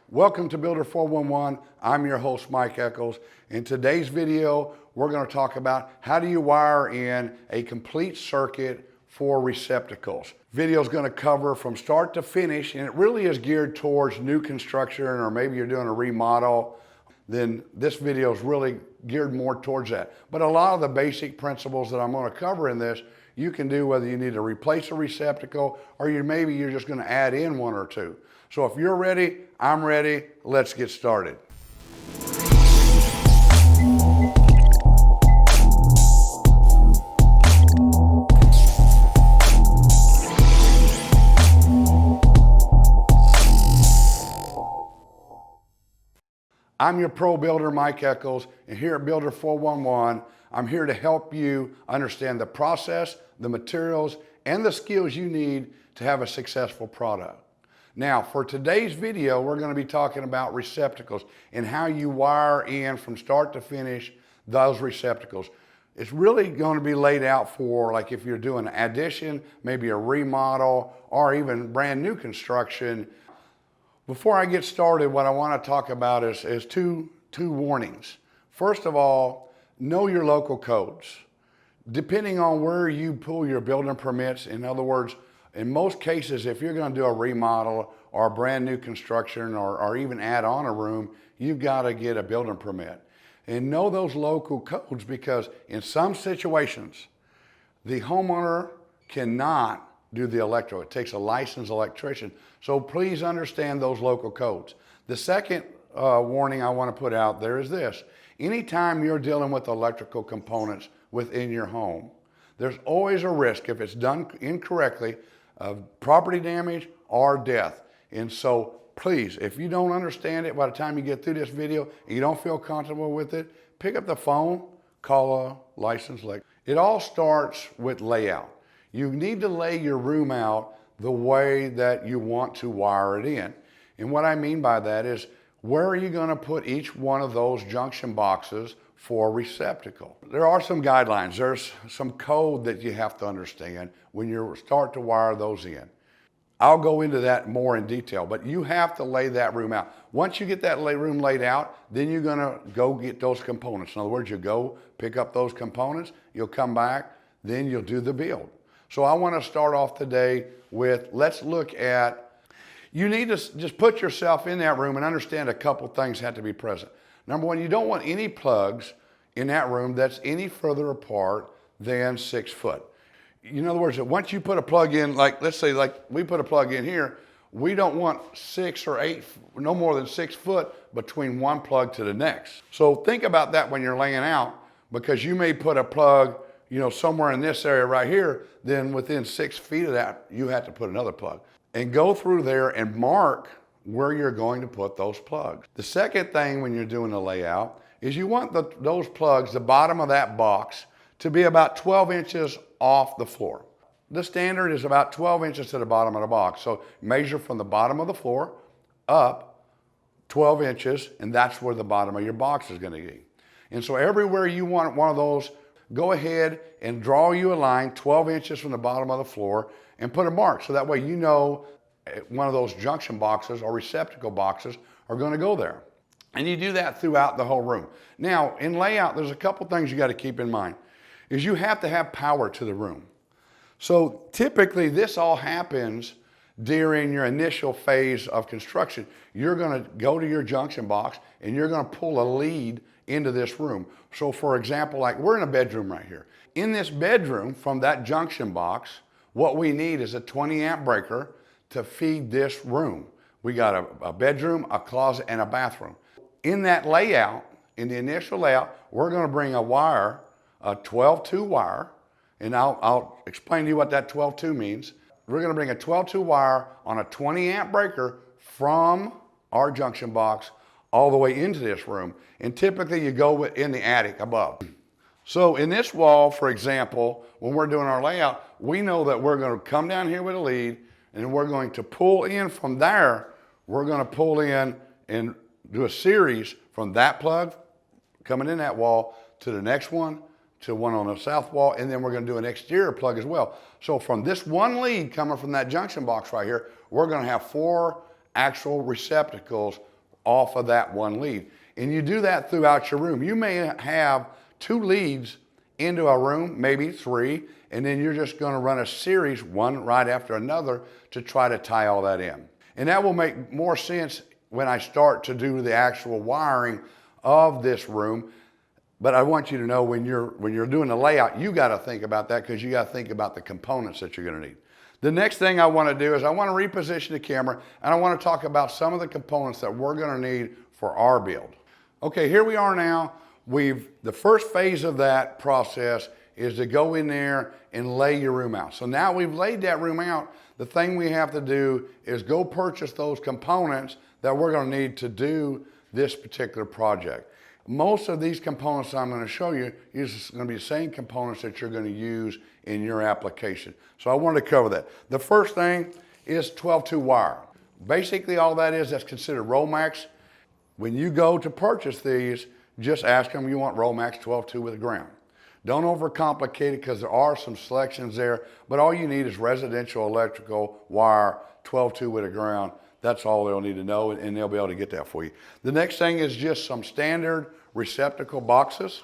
Welcome to Builder 411. I'm your host, Mike Eccles. In today's video, we're going to talk about how do you wire in a complete circuit for receptacles. Video is going to cover from start to finish, and it really is geared towards new construction, or maybe you're doing a remodel. Then this video is really geared more towards that. But a lot of the basic principles that I'm going to cover in this, you can do whether you need to replace a receptacle or maybe you're just going to add in one or two. So if you're ready, I'm ready. Let's get started. I'm your pro builder, Mike Eccles, and here at Builder 411, I'm here to help you understand the process, the materials, and the skills you need to have a successful product. Now, for today's video, we're going to be talking about receptacles and how you wire in from start to finish those receptacles. It's really going to be laid out for, like, if you're doing an addition, maybe a remodel, or even brand new construction. Before I get started, what I want to talk about is two warnings. First of all, know your local codes. Depending on where you pull your building permits, in other words, in most cases, if you're going to do a remodel or a brand new construction or even add on a room, you've got to get a building permit. And know those local codes, because in some situations, the homeowner cannot do the electrical. It takes a licensed electrician. So please understand those local codes. The second warning I want to put out there is this. Anytime you're dealing with electrical components within your home, there's always a risk, if it's done incorrectly, of property damage or death. And so please, if you don't understand it by the time you get through this video and you don't feel comfortable with it, pick up the phone, call a licensed electrician. It all starts with layout. You need to lay your room out the way that you want to wire it in. And what I mean by that is, where are you going to put each one of those junction boxes for a receptacle? There are some guidelines. There's some code that you have to understand when you start to wire those in. I'll go into that more in detail, but you have to lay that room out. Once you get that room laid out, then you're going to go get those components. In other words, you go pick up those components, you'll come back, then you'll do the build. So I want to start off today with, let's look at, you need to just put yourself in that room and understand a couple things have to be present. Number one, you don't want any plugs in that room that's any further apart than 6 foot. In other words, once you put a plug in, like let's say like we put a plug in here, we don't want 6 or 8, no more than 6 foot between one plug to the next. So think about that when you're laying out, because you may put a plug, somewhere in this area right here, then within 6 feet of that, you have to put another plug. And go through there and mark where you're going to put those plugs. The second thing when you're doing the layout is you want those plugs, the bottom of that box, to be about 12 inches off the floor. The standard is about 12 inches to the bottom of the box. So measure from the bottom of the floor up 12 inches, and that's where the bottom of your box is going to be. And so everywhere you want one of those, go ahead and draw you a line 12 inches from the bottom of the floor and put a mark. So that way you know one of those junction boxes or receptacle boxes are going to go there. And you do that throughout the whole room. Now, in layout, there's a couple things you got to keep in mind. Is you have to have power to the room. So typically this all happens during your initial phase of construction. You're going to go to your junction box and you're going to pull a lead into this room. So for example, like we're in a bedroom right here. In this bedroom, from that junction box, what we need is a 20 amp breaker to feed this room. We got a bedroom, a closet, and a bathroom. In that layout, in the initial layout, we're going to bring a wire, a 12-2 wire, and I'll explain to you what that 12-2 means. We're going to bring a 12-2 wire on a 20 amp breaker from our junction box all the way into this room. And typically you go in the attic above. So in this wall, for example, when we're doing our layout, we know that we're going to come down here with a lead, and we're going to pull in from there. We're going to pull in and do a series from that plug coming in that wall to the next one, to one on the south wall, and then we're going to do an exterior plug as well. So from this one lead coming from that junction box right here, we're going to have 4 actual receptacles off of that one lead. And you do that throughout your room. You may have 2 leads into a room, maybe 3, and then you're just going to run a series, one right after another, to try to tie all that in. And that will make more sense when I start to do the actual wiring of this room. But I want you to know when you're doing the layout, you got to think about that, because you got to think about the components that you're going to need. The next thing I want to do is I want to reposition the camera, and I want to talk about some of the components that we're going to need for our build. Okay, here we are now. The first phase of that process is to go in there and lay your room out. So now we've laid that room out, the thing we have to do is go purchase those components that we're going to need to do this particular project. Most of these components I'm going to show you is going to be the same components that you're going to use in your application. So I wanted to cover that. The first thing is 12-2 wire. Basically all that is, that's considered Romax. When you go to purchase these, just ask them you want Romax 12-2 with a ground. Don't overcomplicate it, because there are some selections there, but all you need is residential electrical wire 12-2 with a ground. That's all they'll need to know, and they'll be able to get that for you. The next thing is just some standard receptacle boxes.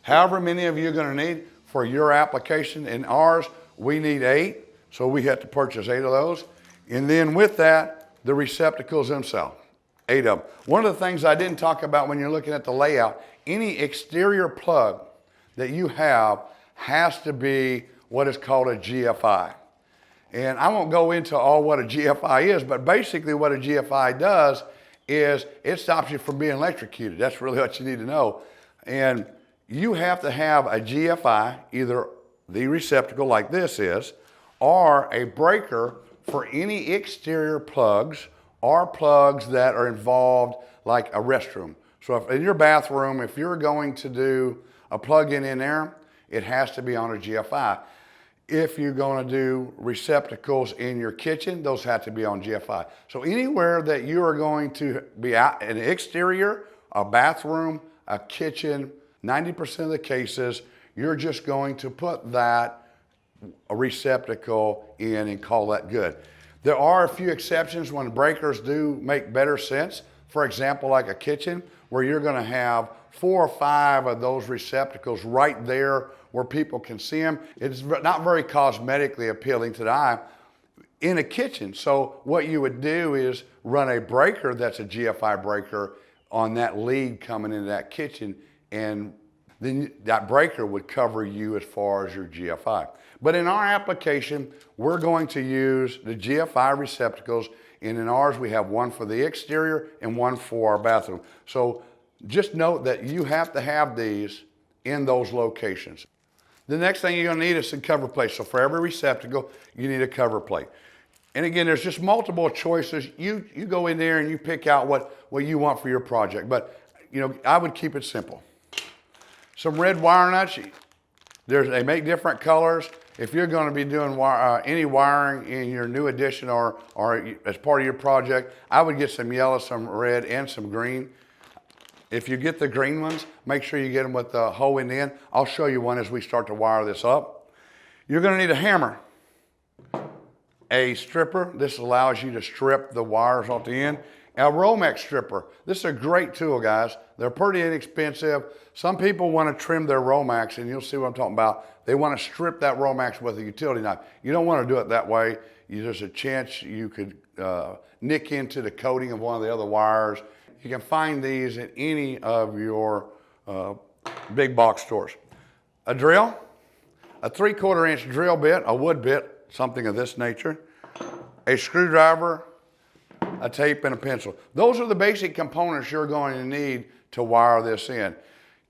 However many of you are going to need for your application. In ours, we need 8, so we had to purchase 8 of those. And then with that, the receptacles themselves, 8 of them. One of the things I didn't talk about when you're looking at the layout, any exterior plug that you have has to be what is called a GFI. And I won't go into all what a GFI is, but basically what a GFI does is it stops you from being electrocuted. That's really what you need to know. And you have to have a GFI, either the receptacle like this is, or a breaker for any exterior plugs or plugs that are involved, like a restroom. So if in your bathroom, if you're going to do a plug-in in there, it has to be on a GFI. If you're going to do receptacles in your kitchen, those have to be on GFI. So anywhere that you are going to be out, an exterior, a bathroom, a kitchen, 90% of the cases, you're just going to put that a receptacle in and call that good. There are a few exceptions when breakers do make better sense. For example, like a kitchen, where you're going to have 4 or 5 of those receptacles right there where people can see them. It's not very cosmetically appealing to the eye in a kitchen. So what you would do is run a breaker that's a GFI breaker on that lead coming into that kitchen, and then that breaker would cover you as far as your GFI. But in our application, we're going to use the GFI receptacles, and in ours we have one for the exterior and one for our bathroom. So just note that you have to have these in those locations. The next thing you're going to need is some cover plates. So for every receptacle, you need a cover plate. And again, there's just multiple choices. You go in there and you pick out what you want for your project. But I would keep it simple. Some red wire nuts. They make different colors. If you're going to be doing any wiring in your new addition or as part of your project, I would get some yellow, some red, and some green. If you get the green ones, make sure you get them with the hole in the end. I'll show you one as we start to wire this up. You're going to need a hammer, a stripper. This allows you to strip the wires off the end. A Romex stripper. This is a great tool, guys. They're pretty inexpensive. Some people want to trim their Romex, and you'll see what I'm talking about. They want to strip that Romex with a utility knife. You don't want to do it that way. There's a chance you could nick into the coating of one of the other wires. You can find these at any of your big box stores. A drill, a 3/4 inch drill bit, a wood bit, something of this nature, a screwdriver, a tape, and a pencil. Those are the basic components you're going to need to wire this in.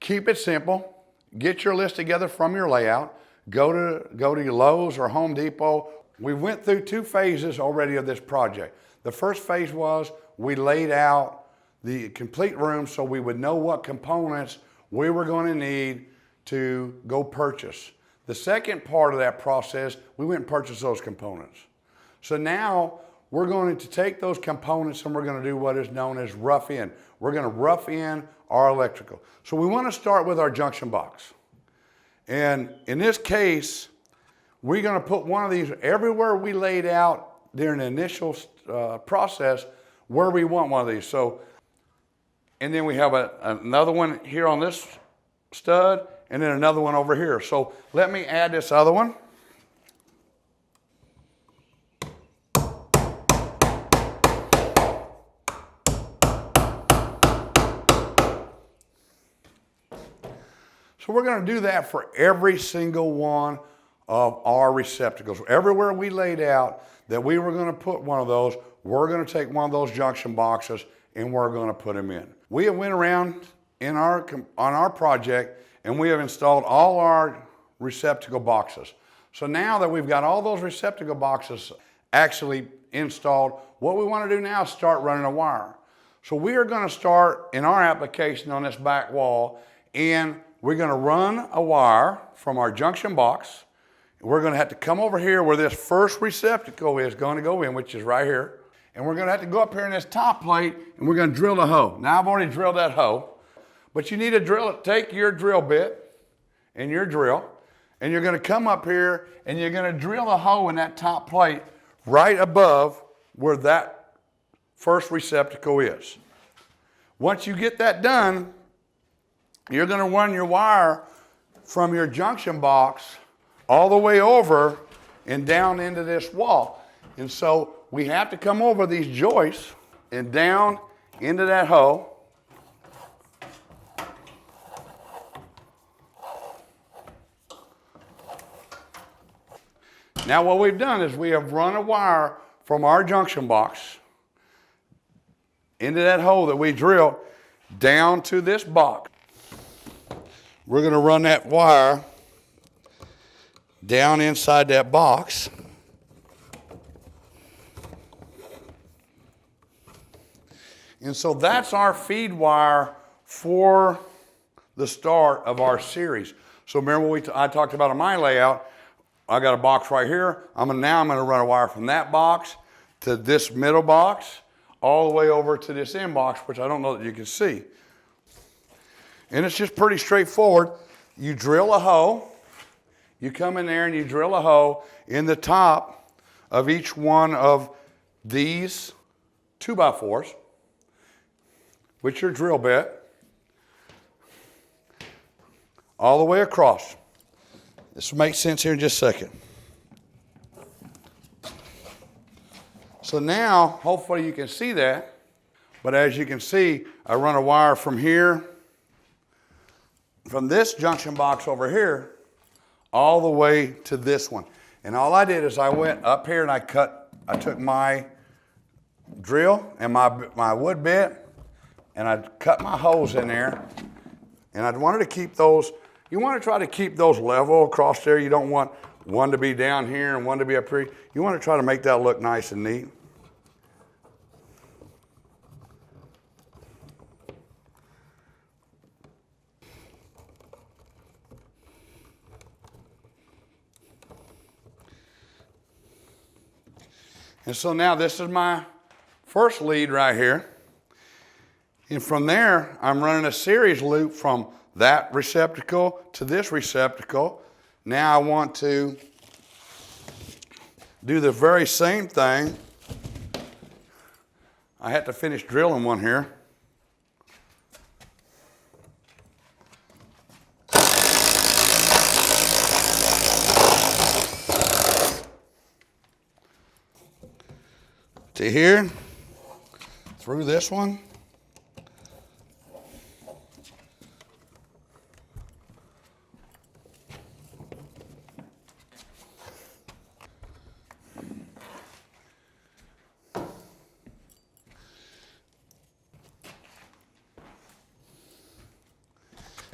Keep it simple. Get your list together from your layout. Go to your Lowe's or Home Depot. We went through 2 phases already of this project. The first phase was we laid out the complete room so we would know what components we were going to need to go purchase. The second part of that process, we went and purchased those components. So now we're going to take those components and we're going to do what is known as rough in. We're going to rough in our electrical. So we want to start with our junction box. And in this case, we're going to put one of these everywhere we laid out during the initial process. where we want one of these. So, and then we have another one here on this stud, and then another one over here. So let me add this other one. So we're going to do that for every single one of our receptacles. Everywhere we laid out that we were going to put one of those, we're going to take one of those junction boxes and we're going to put them in. We have went around on our project and we have installed all our receptacle boxes. So now that we've got all those receptacle boxes actually installed, what we want to do now is start running a wire. So we are going to start in our application on this back wall, and we're going to run a wire from our junction box. We're going to have to come over here where this first receptacle is going to go in, which is right here. And we're going to have to go up here in this top plate and we're going to drill the hole. Now I've already drilled that hole, but you need to drill it. Take your drill bit and your drill, and you're going to come up here and you're going to drill a hole in that top plate right above where that first receptacle is. Once you get that done, you're going to run your wire from your junction box all the way over and down into this wall. And so we have to come over these joists and down into that hole. Now what we've done is we have run a wire from our junction box into that hole that we drilled down to this box. We're going to run that wire down inside that box. And so that's our feed wire for the start of our series. So remember what I talked about in my layout. I got a box right here. Now I'm going to run a wire from that box to this middle box, all the way over to this end box, which I don't know that you can see. And it's just pretty straightforward. You drill a hole. You come in there and you drill a hole in the top of each one of these 2x4s with your drill bit all the way across. This will make sense here in just a second. So now, hopefully you can see that, but as you can see, I run a wire from here, from this junction box over here, all the way to this one. And all I did is I went up here and I took my drill and my wood bit, and I cut my holes in there. And I wanted to keep those, you want to try to keep those level across there. You don't want one to be down here and one to be up here. You want to try to make that look nice and neat. And so now this is my first lead right here. And from there, I'm running a series loop from that receptacle to this receptacle. Now I want to do the very same thing. I had to finish drilling one here. To here, through this one.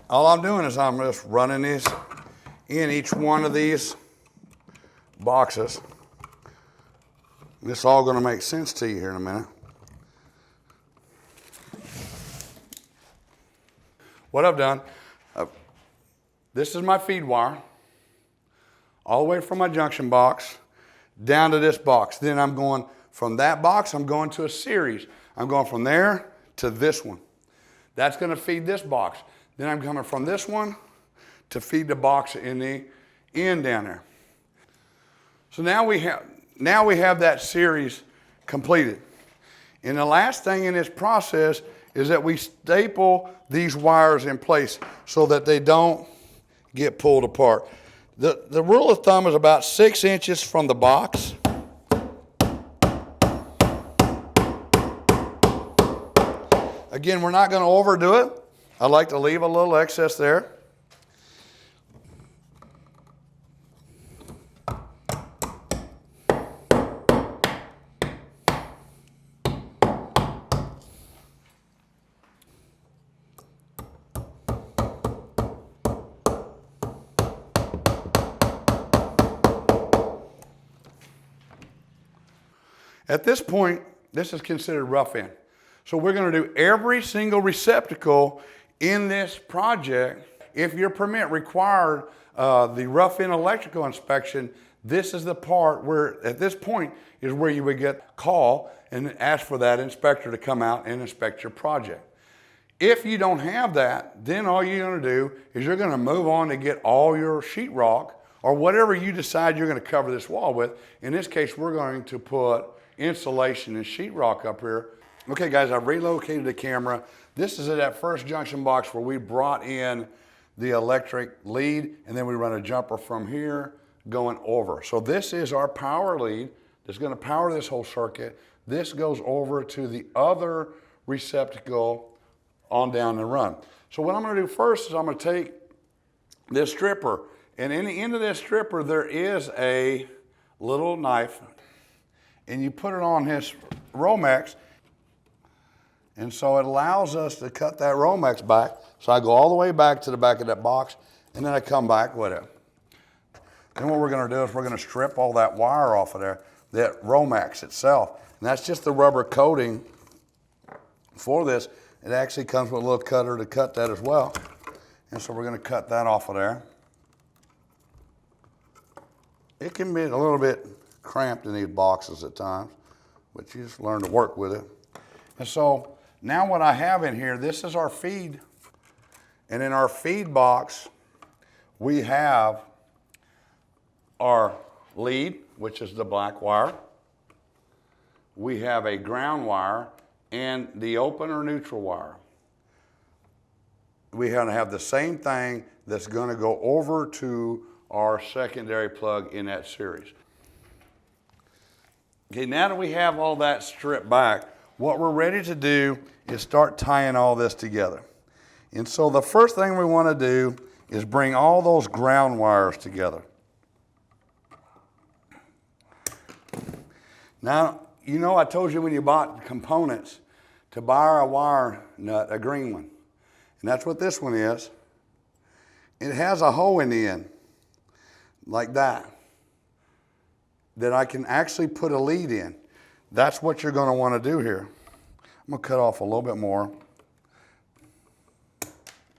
All I'm doing is I'm just running these in each one of these boxes. This is all going to make sense to you here in a minute. What I've done, this is my feed wire, all the way from my junction box down to this box. Then I'm going from that box, I'm going to a series. I'm going from there to this one. That's going to feed this box. Then I'm coming from this one to feed the box in the end down there. So now we have that series completed. And the last thing in this process is that we staple these wires in place so that they don't get pulled apart. The rule of thumb is about 6 inches from the box. Again, we're not going to overdo it. I like to leave a little excess there. At this point, this is considered rough in. So we're going to do every single receptacle in this project. If your permit required the rough in electrical inspection, this is the part where, at this point, is where you would get call and ask for that inspector to come out and inspect your project. If you don't have that, then all you're going to do is you're going to move on to get all your sheetrock or whatever you decide you're going to cover this wall with. In this case, we're going to put insulation and sheetrock up here. Okay guys, I've relocated the camera. This is at that first junction box where we brought in the electric lead, and then we run a jumper from here going over. So this is our power lead that's going to power this whole circuit. This goes over to the other receptacle on down the run. So what I'm going to do first is I'm going to take this stripper, and in the end of this stripper there is a little knife, and you put it on this Romex, and so it allows us to cut that Romex back. So I go all the way back to the back of that box, and then I come back with it. Then what we're going to do is we're going to strip all that wire off of there, that Romex itself. And that's just the rubber coating for this. It actually comes with a little cutter to cut that as well. And so we're going to cut that off of there. It can be a little bit cramped in these boxes at times, but you just learn to work with it. And so now what I have in here, this is our feed. And in our feed box, we have our lead, which is the black wire. We have a ground wire and the open or neutral wire. We have the same thing that's going to go over to our secondary plug in that series. Okay, now that we have all that stripped back, what we're ready to do is start tying all this together. And so the first thing we want to do is bring all those ground wires together. Now, you know I told you when you bought components to buy a wire nut, a green one. And that's what this one is. It has a hole in the end, like that I can actually put a lead in. That's what you're going to want to do here. I'm going to cut off a little bit more.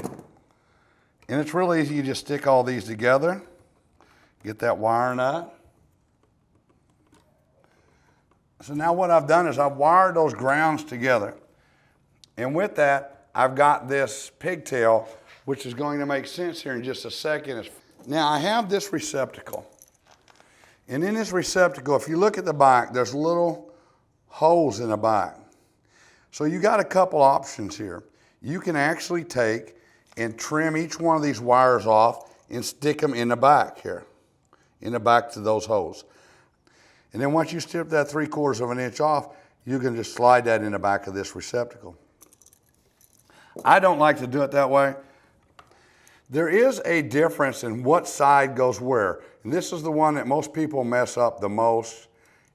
And it's really easy. You just stick all these together, get that wire nut. So now what I've done is I've wired those grounds together. And with that, I've got this pigtail, which is going to make sense here in just a second. Now I have this receptacle. And in this receptacle, if you look at the back, there's little holes in the back. So you got a couple options here. You can actually take and trim each one of these wires off and stick them in the back here, in the back to those holes. And then once you strip that 3/4 of an inch off, you can just slide that in the back of this receptacle. I don't like to do it that way. There is a difference in what side goes where. And this is the one that most people mess up the most,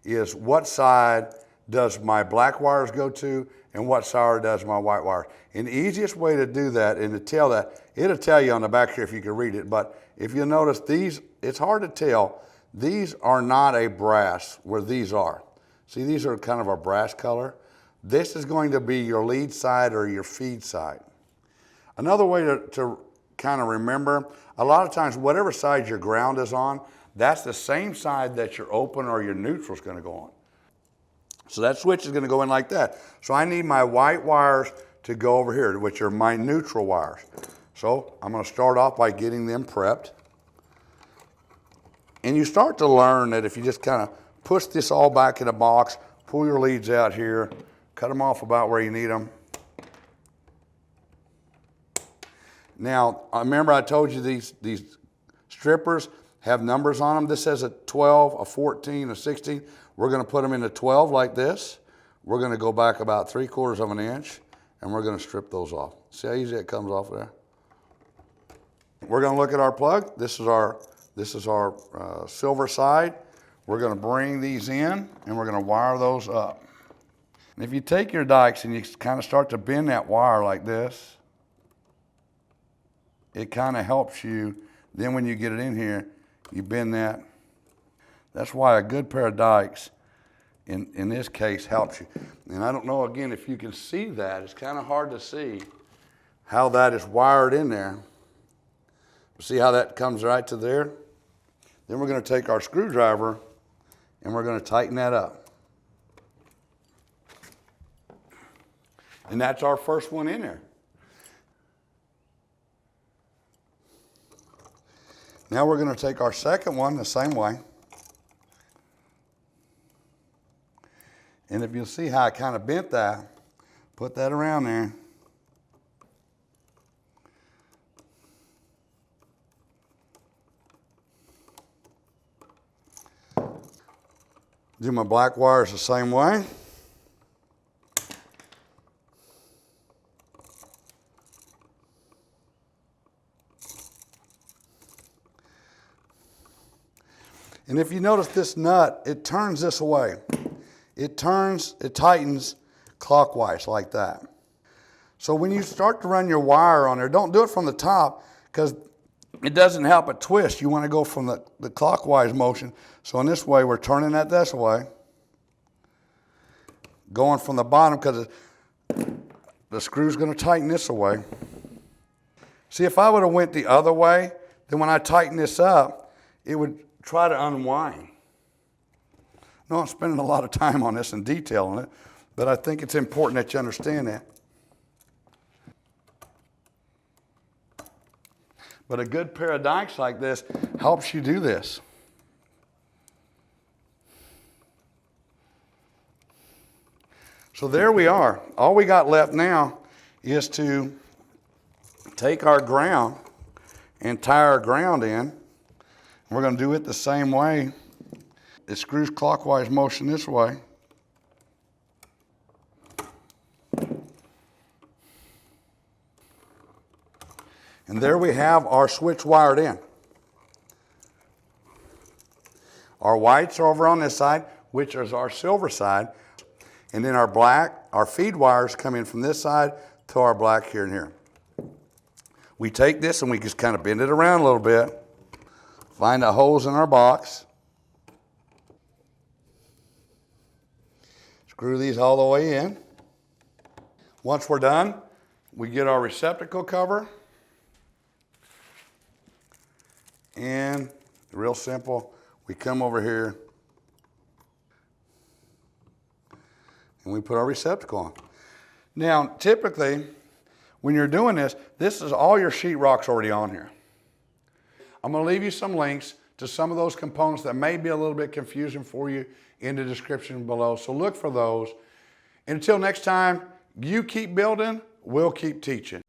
is what side does my black wires go to and what side does my white wires. And the easiest way to do that and to tell that, it'll tell you on the back here if you can read it, but if you notice these, it's hard to tell. These are not a brass where these are. See, these are kind of a brass color. This is going to be your lead side or your feed side. Another way to kind of remember, a lot of times whatever side your ground is on, that's the same side that your open or your neutral is going to go on. So that switch is going to go in like that. So I need my white wires to go over here, which are my neutral wires. So I'm going to start off by getting them prepped. And you start to learn that if you just kind of push this all back in a box, pull your leads out here, Cut them off about where you need them. Now, remember I told you these strippers have numbers on them. This says a 12, a 14, a 16. We're going to put them in a 12 like this. We're going to go back about 3/4 of an inch, and we're going to strip those off. See how easy it comes off there? We're going to look at our plug. This is our silver side. We're going to bring these in, and we're going to wire those up. And if you take your dikes and you kind of start to bend that wire like this, it kind of helps you. Then when you get it in here, you bend that. That's why a good pair of dikes, in this case, helps you. And I don't know, again, if you can see that. It's kind of hard to see how that is wired in there. See how that comes right to there? Then we're going to take our screwdriver and we're going to tighten that up. And that's our first one in there. Now we're going to take our second one the same way. And if you'll see how I kind of bent that, put that around there. Do my black wires the same way. And if you notice this nut, it turns this way. It tightens clockwise like that. So when you start to run your wire on there, don't do it from the top because it doesn't help it twist. You want to go from the clockwise motion. So in this way, we're turning that this way. Going from the bottom because the screw's going to tighten this way. See, if I would have went the other way, then when I tighten this up, it would try to unwind. No, I'm spending a lot of time on this and detailing it, but I think it's important that you understand that. But a good pair of dikes like this helps you do this. So there we are. All we got left now is to take our ground and tie our ground in. We're going to do it the same way. It screws clockwise motion this way. And there we have our switch wired in. Our whites are over on this side, which is our silver side. And then our feed wires come in from this side to our black here and here. We take this and we just kind of bend it around a little bit. Find the holes in our box. Screw these all the way in. Once we're done, we get our receptacle cover. And real simple, we come over here and we put our receptacle on. Now, typically, when you're doing this is all your sheetrock's already on here. I'm going to leave you some links to some of those components that may be a little bit confusing for you in the description below. So look for those. Until next time, you keep building, we'll keep teaching.